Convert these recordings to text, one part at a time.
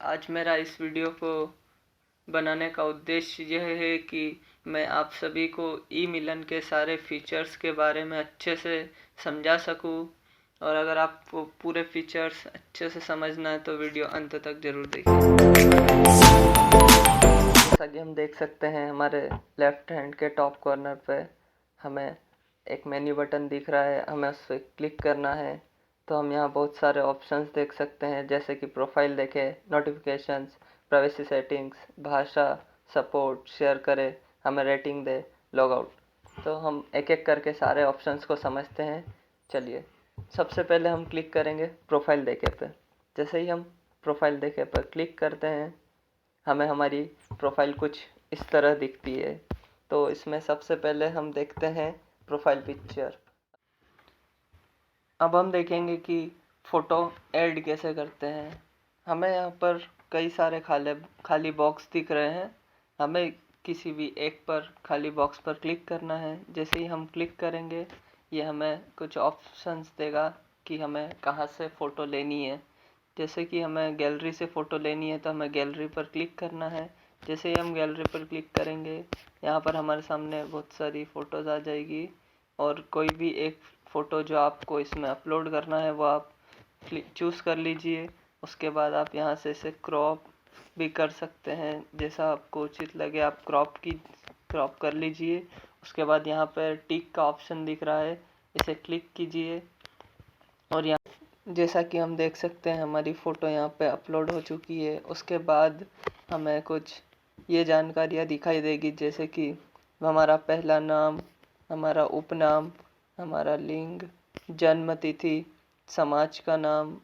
आज मेरा इस वीडियो को बनाने का उद्देश्य यह है कि मैं आप सभी को ई मिलन के सारे फीचर्स के बारे में अच्छे से समझा सकूं। और अगर आपको पूरे फीचर्स अच्छे से समझना है तो वीडियो अंत तक जरूर देखिए। जैसा कि हम देख सकते हैं, हमारे लेफ्ट हैंड के टॉप कॉर्नर पे हमें एक मेन्यू बटन दिख रहा है। हमें उस पर क्लिक करना है तो हम यहाँ बहुत सारे ऑप्शंस देख सकते हैं, जैसे कि प्रोफाइल देखें, नोटिफिकेशंस, प्राइवेसी सेटिंग्स, भाषा, सपोर्ट, शेयर करें, हमें रेटिंग दे, लॉग आउट। तो हम एक एक करके सारे ऑप्शंस को समझते हैं। चलिए, सबसे पहले हम क्लिक करेंगे प्रोफाइल देखे पे। जैसे ही हम प्रोफाइल देखे पर क्लिक करते हैं, हमें हमारी प्रोफाइल कुछ इस तरह दिखती है। तो इसमें सबसे पहले हम देखते हैं प्रोफाइल पिक्चर। अब हम देखेंगे कि फ़ोटो ऐड कैसे करते हैं। हमें यहाँ पर कई सारे खाली बॉक्स दिख रहे हैं। हमें किसी भी एक पर खाली बॉक्स पर क्लिक करना है। जैसे ही हम क्लिक करेंगे, ये हमें कुछ ऑप्शंस देगा कि हमें कहाँ से फ़ोटो लेनी है। जैसे कि हमें गैलरी से फ़ोटो लेनी है तो हमें गैलरी पर क्लिक करना है। जैसे ही हम गैलरी पर क्लिक करेंगे, यहाँ पर हमारे सामने बहुत सारी फ़ोटोज़ आ जाएगी और कोई भी एक फ़ोटो जो आपको इसमें अपलोड करना है वो आप चूज़ कर लीजिए। उसके बाद आप यहाँ से इसे क्रॉप भी कर सकते हैं, जैसा आपको उचित लगे आप क्रॉप कर लीजिए। उसके बाद यहाँ पर टिक का ऑप्शन दिख रहा है, इसे क्लिक कीजिए और यहाँ जैसा कि हम देख सकते हैं हमारी फ़ोटो यहाँ पे अपलोड हो चुकी है। उसके बाद हमें कुछ ये जानकारियाँ दिखाई देगी, जैसे कि हमारा पहला नाम, हमारा उपनाम, हमारा लिंग, जन्म तिथि, समाज का नाम,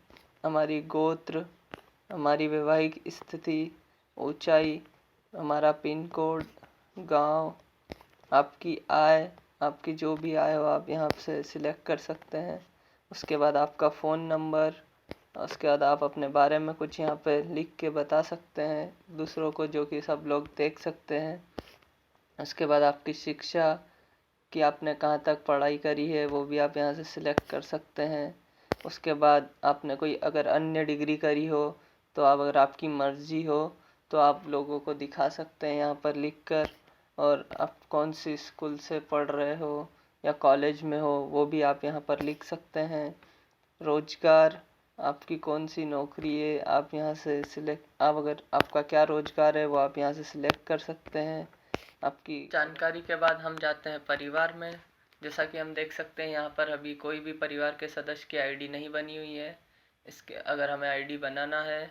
हमारी गोत्र, हमारी वैवाहिक स्थिति, ऊंचाई, हमारा पिन कोड, गांव, आपकी आय, आपकी जो भी आय हो आप यहाँ से सिलेक्ट कर सकते हैं। उसके बाद आपका फ़ोन नंबर, उसके बाद आप अपने बारे में कुछ यहाँ पे लिख के बता सकते हैं दूसरों को, जो कि सब लोग देख सकते हैं। उसके बाद आपकी शिक्षा कि आपने कहाँ तक पढ़ाई करी है वो भी आप यहाँ से सिलेक्ट कर सकते हैं। उसके बाद आपने कोई अगर अन्य डिग्री करी हो तो आप, अगर आपकी मर्ज़ी हो तो आप लोगों को दिखा सकते हैं यहाँ पर लिख कर। और आप कौन सी स्कूल से पढ़ रहे हो या कॉलेज में हो वो भी आप यहाँ पर लिख सकते हैं। रोजगार, आपकी कौन सी नौकरी है आप यहाँ से सिलेक्ट, आप अगर आपका क्या रोजगार है वो आप यहाँ से सिलेक्ट कर सकते हैं। आपकी जानकारी के बाद हम जाते हैं परिवार में। जैसा कि हम देख सकते हैं यहाँ पर अभी कोई भी परिवार के सदस्य की आईडी नहीं बनी हुई है। इसके अगर हमें आईडी बनाना है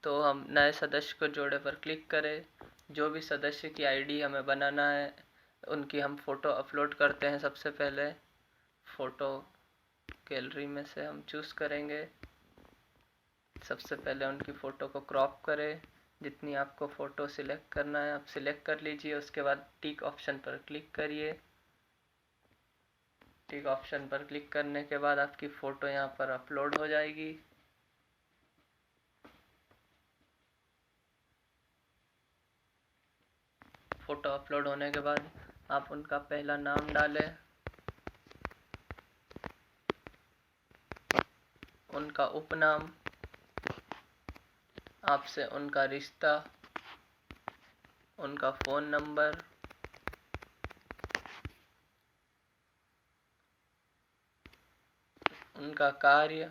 तो हम नए सदस्य को जोड़े पर क्लिक करें। जो भी सदस्य की आईडी हमें बनाना है उनकी हम फ़ोटो अपलोड करते हैं। सबसे पहले फ़ोटो गैलरी में से हम चूज़ करेंगे। सबसे पहले उनकी फ़ोटो को क्रॉप करें। जितनी आपको फ़ोटो सिलेक्ट करना है आप सिलेक्ट कर लीजिए। उसके बाद टिक ऑप्शन पर क्लिक करिए। टिक ऑप्शन पर क्लिक करने के बाद आपकी फ़ोटो यहाँ पर अपलोड हो जाएगी। फ़ोटो अपलोड होने के बाद आप उनका पहला नाम डालें, उनका उपनाम, आपसे उनका रिश्ता, उनका फ़ोन नंबर, उनका कार्य,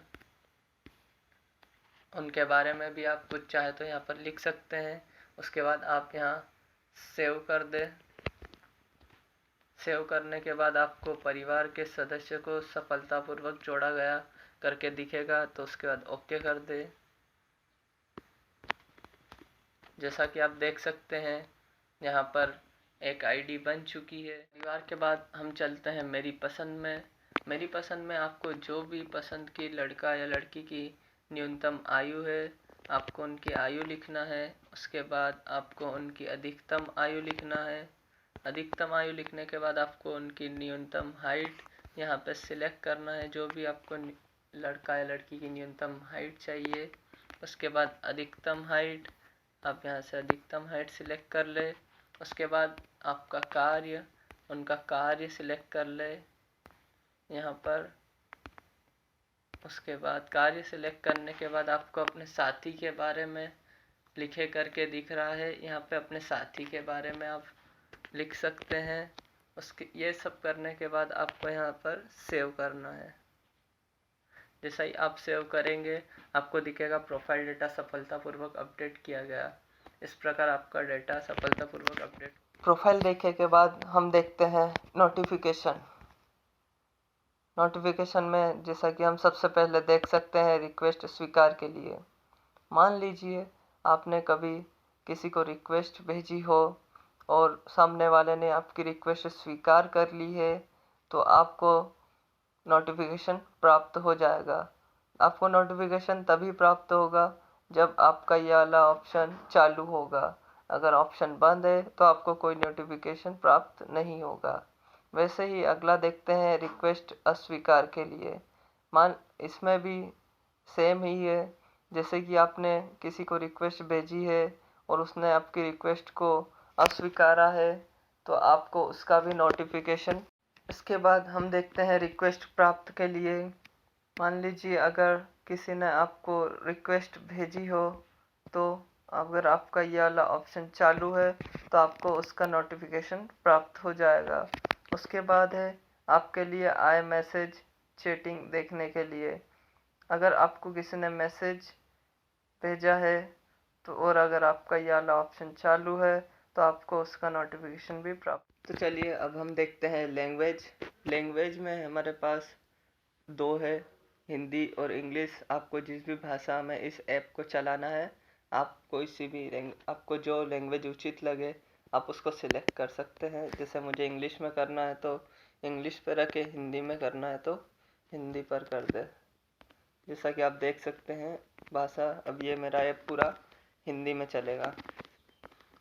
उनके बारे में भी आप कुछ चाहे तो यहाँ पर लिख सकते हैं। उसके बाद आप यहाँ सेव कर दें। सेव करने के बाद आपको परिवार के सदस्य को सफलतापूर्वक जोड़ा गया करके दिखेगा, तो उसके बाद ओके कर दें। जैसा कि आप देख सकते हैं यहाँ पर एक आईडी बन चुकी है। परिवार के बाद हम चलते हैं मेरी पसंद में। मेरी पसंद में आपको जो भी पसंद की लड़का या लड़की की न्यूनतम आयु है आपको उनकी आयु लिखना है। उसके बाद आपको उनकी अधिकतम आयु लिखना है। अधिकतम आयु लिखने के बाद आपको उनकी न्यूनतम हाइट यहाँ पे सिलेक्ट करना है, जो भी आपको लड़का या लड़की की न्यूनतम हाइट चाहिए। उसके बाद अधिकतम हाइट, आप यहाँ से अधिकतम हाइट सिलेक्ट कर ले। उसके बाद आपका कार्य, उनका कार्य सिलेक्ट कर ले यहाँ पर। उसके बाद कार्य सिलेक्ट करने के बाद आपको अपने साथी के बारे में लिखे करके दिख रहा है। यहाँ पे अपने साथी के बारे में आप लिख सकते हैं। उसके ये सब करने के बाद आपको यहाँ पर सेव करना है। जैसा ही आप सेव करेंगे आपको दिखेगा प्रोफाइल डेटा सफलतापूर्वक अपडेट किया गया। इस प्रकार आपका डेटा सफलतापूर्वक अपडेट। प्रोफाइल देखे के बाद हम देखते हैं नोटिफिकेशन। नोटिफिकेशन में जैसा कि हम सबसे पहले देख सकते हैं रिक्वेस्ट स्वीकार के लिए। मान लीजिए आपने कभी किसी को रिक्वेस्ट भेजी हो और सामने वाले ने आपकी रिक्वेस्ट स्वीकार कर ली है, तो आपको नोटिफिकेशन प्राप्त हो जाएगा। आपको नोटिफिकेशन तभी प्राप्त होगा जब आपका ये वाला ऑप्शन चालू होगा। अगर ऑप्शन बंद है तो आपको कोई नोटिफिकेशन प्राप्त नहीं होगा। वैसे ही अगला देखते हैं रिक्वेस्ट अस्वीकार के लिए। इसमें भी सेम ही है। जैसे कि आपने किसी को रिक्वेस्ट भेजी है और उसने आपकी रिक्वेस्ट को अस्वीकारा है, तो आपको उसका भी नोटिफिकेशन। इसके बाद हम देखते हैं रिक्वेस्ट प्राप्त के लिए। मान लीजिए अगर किसी ने आपको रिक्वेस्ट भेजी हो, तो अगर आपका ये वाला ऑप्शन चालू है तो आपको उसका नोटिफिकेशन प्राप्त हो जाएगा। उसके बाद है आपके लिए आए मैसेज चैटिंग देखने के लिए। अगर आपको किसी ने मैसेज भेजा है तो और अगर आपका ये वाला ऑप्शन चालू है तो आपको उसका नोटिफिकेशन भी प्राप्त। तो चलिए अब हम देखते हैं लैंग्वेज में हमारे पास दो है, हिंदी और इंग्लिश। आपको जिस भी भाषा में इस ऐप को चलाना है, आप कोई सी भी आपको जो लैंग्वेज उचित लगे आप उसको सिलेक्ट कर सकते हैं। जैसे मुझे इंग्लिश में करना है तो इंग्लिश पर रखे, हिंदी में करना है तो हिंदी पर कर दे। जैसा कि आप देख सकते हैं भाषा, अब ये मेरा ऐप पूरा हिंदी में चलेगा।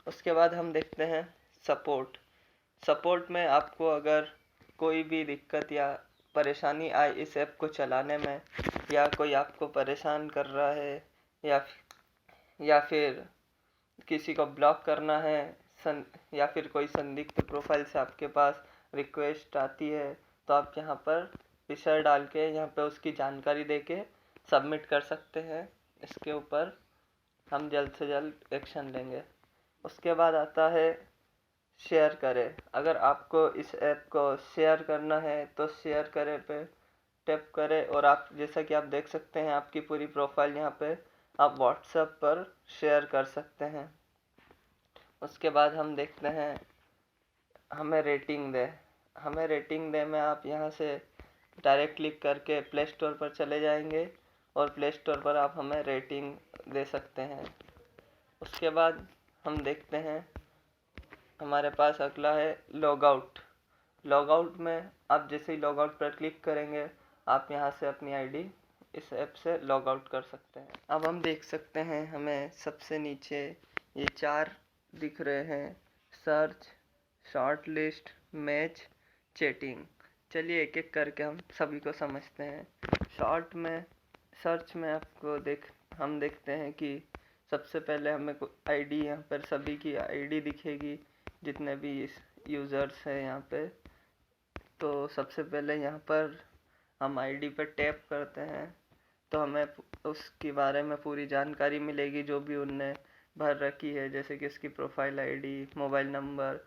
उसके बाद हम देखते हैं सपोर्ट में आपको अगर कोई भी दिक्कत या परेशानी आए इस ऐप को चलाने में, या कोई आपको परेशान कर रहा है या फिर किसी को ब्लॉक करना है, या फिर कोई संदिग्ध प्रोफाइल से आपके पास रिक्वेस्ट आती है, तो आप यहाँ पर विषय डाल के यहाँ पे उसकी जानकारी देके सबमिट कर सकते हैं। इसके ऊपर हम जल्द से जल्द एक्शन लेंगे। उसके बाद आता है शेयर करें। अगर आपको इस ऐप को शेयर करना है तो शेयर करें पे टैप करें, और आप जैसा कि आप देख सकते हैं आपकी पूरी प्रोफाइल यहाँ पे आप व्हाट्सएप पर शेयर कर सकते हैं। उसके बाद हम देखते हैं हमें रेटिंग दे में आप यहाँ से डायरेक्ट क्लिक करके प्ले स्टोर पर चले जाएंगे और प्ले स्टोर पर आप हमें रेटिंग दे सकते हैं। उसके बाद हम देखते हैं हमारे पास अगला है लॉगआउट में आप जैसे ही लॉगआउट पर क्लिक करेंगे आप यहाँ से अपनी आईडी इस ऐप से लॉग आउट कर सकते हैं। अब हम देख सकते हैं हमें सबसे नीचे ये 4 दिख रहे हैं, search, short list, match, chatting. चलिए एक एक करके हम सभी को समझते हैं। सर्च में आपको हम देखते हैं कि सबसे पहले हमें आईडी, यहाँ पर सभी की आईडी दिखेगी जितने भी यूज़र्स हैं यहाँ पे। तो सबसे पहले यहाँ पर हम आईडी पर टैप करते हैं तो हमें उसके बारे में पूरी जानकारी मिलेगी जो भी उनने भर रखी है, जैसे कि उसकी प्रोफाइल आईडी, मोबाइल नंबर,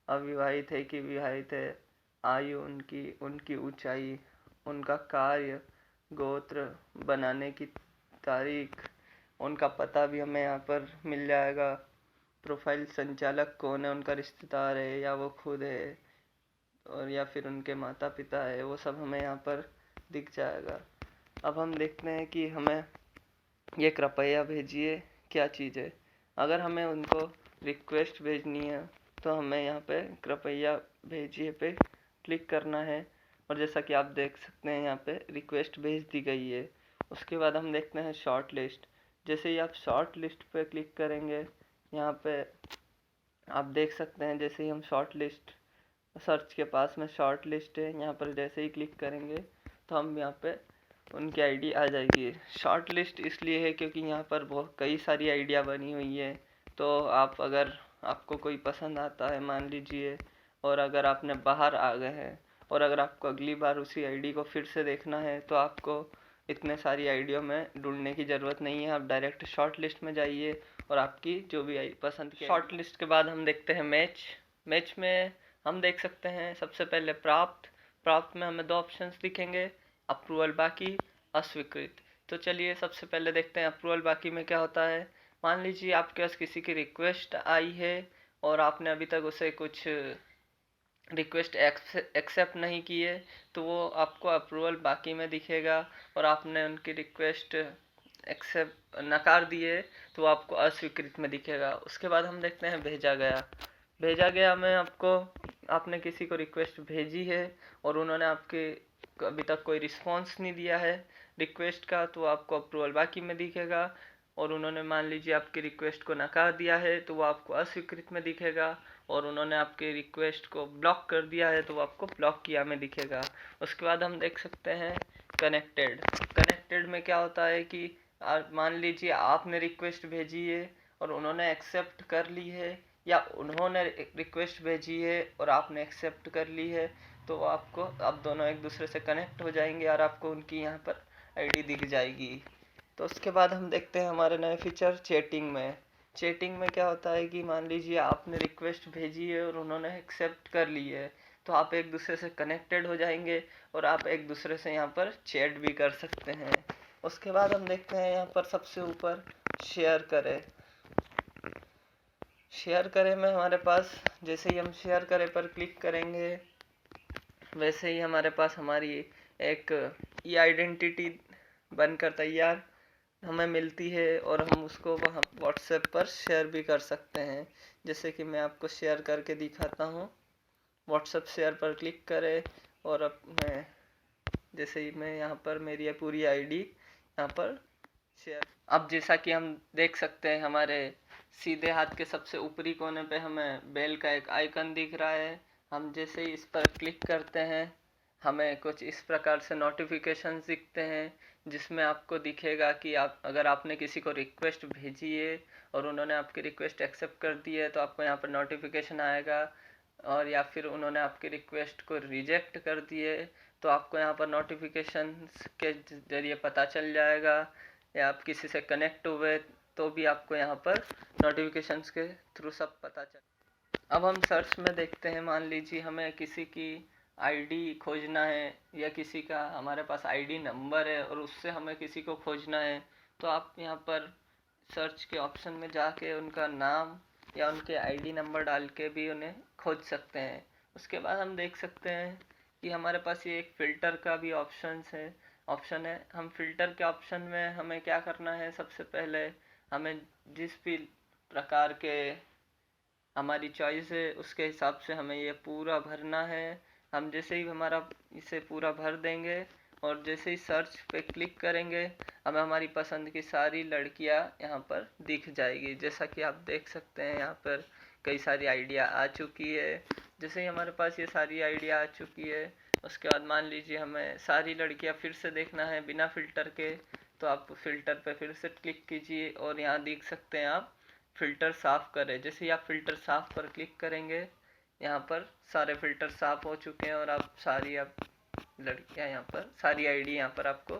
अविवाहित है कि विवाहित है, आयु उनकी ऊंचाई, उनका कार्य, गोत्र, बनाने की तारीख, उनका पता भी हमें यहाँ पर मिल जाएगा। प्रोफाइल संचालक कौन है, उनका रिश्तेदार है या वो खुद है, और या फिर उनके माता पिता है, वो सब हमें यहाँ पर दिख जाएगा। अब हम देखते हैं कि हमें ये कृपया भेजिए क्या चीज़ है। अगर हमें उनको रिक्वेस्ट भेजनी है तो हमें यहाँ पे कृपया भेजिए पे क्लिक करना है, और जैसा कि आप देख सकते हैं यहाँ पे रिक्वेस्ट भेज दी गई है। उसके बाद हम देखते हैं शॉर्ट लिस्ट। जैसे ही आप शॉर्ट लिस्ट पे क्लिक करेंगे, यहाँ पे आप देख सकते हैं जैसे ही हम शॉर्ट लिस्ट सर्च के पास में शॉर्ट लिस्ट है, यहाँ पर जैसे ही क्लिक करेंगे तो हम यहाँ पे उनकी आईडी आ जाएगी। शॉर्ट लिस्ट इसलिए है क्योंकि यहाँ पर बहुत कई सारी आइडिया बनी हुई है, तो अगर आपको कोई पसंद आता है मान लीजिए, और अगर आपने बाहर आ गए हैं और अगर आपको अगली बार उसी आईडी को फिर से देखना है तो आपको इतने सारी आईडियों में ढूंढने की ज़रूरत नहीं है। आप डायरेक्ट शॉर्ट लिस्ट में जाइए और आपकी जो भी पसंद की शॉर्ट लिस्ट के बाद हम देखते हैं मैच में हम देख सकते हैं सबसे पहले प्राप्त में हमें 2 ऑप्शंस दिखेंगे, अप्रूवल बाकी, अस्वीकृत। तो चलिए सबसे पहले देखते हैं अप्रूवल बाकी में क्या होता है। मान लीजिए आपके पास किसी की रिक्वेस्ट आई है और आपने अभी तक उसे कुछ रिक्वेस्ट एक्सेप्ट नहीं की है, तो वो आपको अप्रूवल बाकी में दिखेगा। और आपने उनकी रिक्वेस्ट एक्सेप्ट नकार दिए तो वो आपको अस्वीकृत में दिखेगा। उसके बाद हम देखते हैं भेजा गया में आपने किसी को रिक्वेस्ट भेजी है और उन्होंने आपके अभी तक कोई रिस्पॉन्स नहीं दिया है रिक्वेस्ट का, तो आपको अप्रूवल बाकी में दिखेगा। और उन्होंने मान लीजिए आपकी रिक्वेस्ट को नकार दिया है तो वो आपको अस्वीकृत में दिखेगा। और उन्होंने आपके रिक्वेस्ट को ब्लॉक कर दिया है तो वो आपको ब्लॉक किया में दिखेगा। उसके बाद हम देख सकते हैं कनेक्टेड में क्या होता है कि मान लीजिए आपने रिक्वेस्ट भेजी है और उन्होंने एक्सेप्ट कर ली है, या उन्होंने रिक्वेस्ट भेजी है और आपने एक्सेप्ट कर ली है, तो आप दोनों एक दूसरे से कनेक्ट हो जाएंगे और आपको उनकी यहाँ पर आईडी दिख जाएगी। तो उसके बाद हम देखते हैं हमारे नए फीचर चैटिंग में क्या होता है कि मान लीजिए आपने रिक्वेस्ट भेजी है और उन्होंने एक्सेप्ट कर ली है, तो आप एक दूसरे से कनेक्टेड हो जाएंगे और आप एक दूसरे से यहाँ पर चैट भी कर सकते हैं। उसके बाद हम देखते हैं यहाँ पर सबसे ऊपर शेयर करें में हमारे पास जैसे ही हम शेयर करें पर क्लिक करेंगे वैसे ही हमारे पास हमारी एक ई आइडेंटिटी बनकर तैयार हमें मिलती है और हम उसको वहाँ व्हाट्सएप पर शेयर भी कर सकते हैं। जैसे कि मैं आपको शेयर करके दिखाता हूँ। व्हाट्सएप शेयर पर क्लिक करें और अब जैसे ही मैं यहाँ पर मेरी पूरी आईडी यहाँ पर शेयर। अब जैसा कि हम देख सकते हैं हमारे सीधे हाथ के सबसे ऊपरी कोने पे हमें बेल का एक आइकन दिख रहा है। हम जैसे ही इस पर क्लिक करते हैं हमें कुछ इस प्रकार से नोटिफिकेशंस दिखते हैं, जिसमें आपको दिखेगा कि अगर आपने किसी को रिक्वेस्ट भेजी है और उन्होंने आपकी रिक्वेस्ट एक्सेप्ट कर दी है तो आपको यहाँ पर नोटिफिकेशन आएगा। और या फिर उन्होंने आपकी रिक्वेस्ट को रिजेक्ट कर दिए तो आपको यहाँ पर नोटिफिकेशन के जरिए पता चल जाएगा। या आप किसी से कनेक्ट हुए तो भी आपको यहाँ पर नोटिफिकेशंस के थ्रू सब पता चल। अब हम सर्च में देखते हैं, मान लीजिए हमें किसी की आईडी खोजना है या किसी का हमारे पास आईडी नंबर है और उससे हमें किसी को खोजना है, तो आप यहाँ पर सर्च के ऑप्शन में जाके उनका नाम या उनके आईडी नंबर डाल के भी उन्हें खोज सकते हैं। उसके बाद हम देख सकते हैं कि हमारे पास ये एक फ़िल्टर का भी ऑप्शन है। हम फ़िल्टर के ऑप्शन में हमें क्या करना है, सबसे पहले हमें जिस भी प्रकार के हमारी चॉइस है उसके हिसाब से हमें ये पूरा भरना है। हम जैसे ही हमारा इसे पूरा भर देंगे और जैसे ही सर्च पे क्लिक करेंगे हमें हमारी पसंद की सारी लड़कियां यहाँ पर दिख जाएगी। जैसा कि आप देख सकते हैं यहाँ पर कई सारी आइडिया आ चुकी है। जैसे ही हमारे पास ये सारी आइडिया आ चुकी है उसके बाद मान लीजिए हमें सारी लड़कियां फिर से देखना है बिना फ़िल्टर के, तो आप फ़िल्टर पे फिर से क्लिक कीजिए और यहाँ देख सकते हैं आप फ़िल्टर साफ़ करें। जैसे ही आप फ़िल्टर साफ़ पर क्लिक करेंगे यहाँ पर सारे फ़िल्टर साफ़ हो चुके हैं और आप लड़कियाँ यहाँ पर सारी आईडी यहाँ पर आपको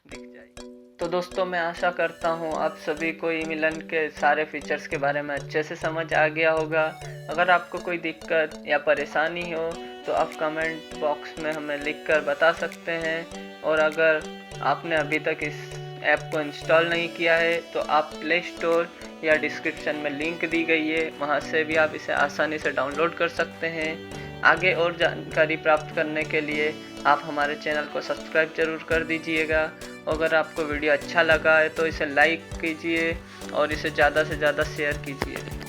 दिख जाएगी। तो दोस्तों मैं आशा करता हूँ आप सभी को ई-मिलन के सारे फीचर्स के बारे में अच्छे से समझ आ गया होगा। अगर आपको कोई दिक्कत या परेशानी हो तो आप कमेंट बॉक्स में हमें लिखकर बता सकते हैं। और अगर आपने अभी तक इस ऐप को इंस्टॉल नहीं किया है तो आप प्ले स्टोर या डिस्क्रिप्शन में लिंक दी गई है, वहां से भी आप इसे आसानी से डाउनलोड कर सकते हैं। आगे और जानकारी प्राप्त करने के लिए आप हमारे चैनल को सब्सक्राइब जरूर कर दीजिएगा। अगर आपको वीडियो अच्छा लगा है तो इसे लाइक कीजिए और इसे ज़्यादा से ज़्यादा शेयर कीजिए।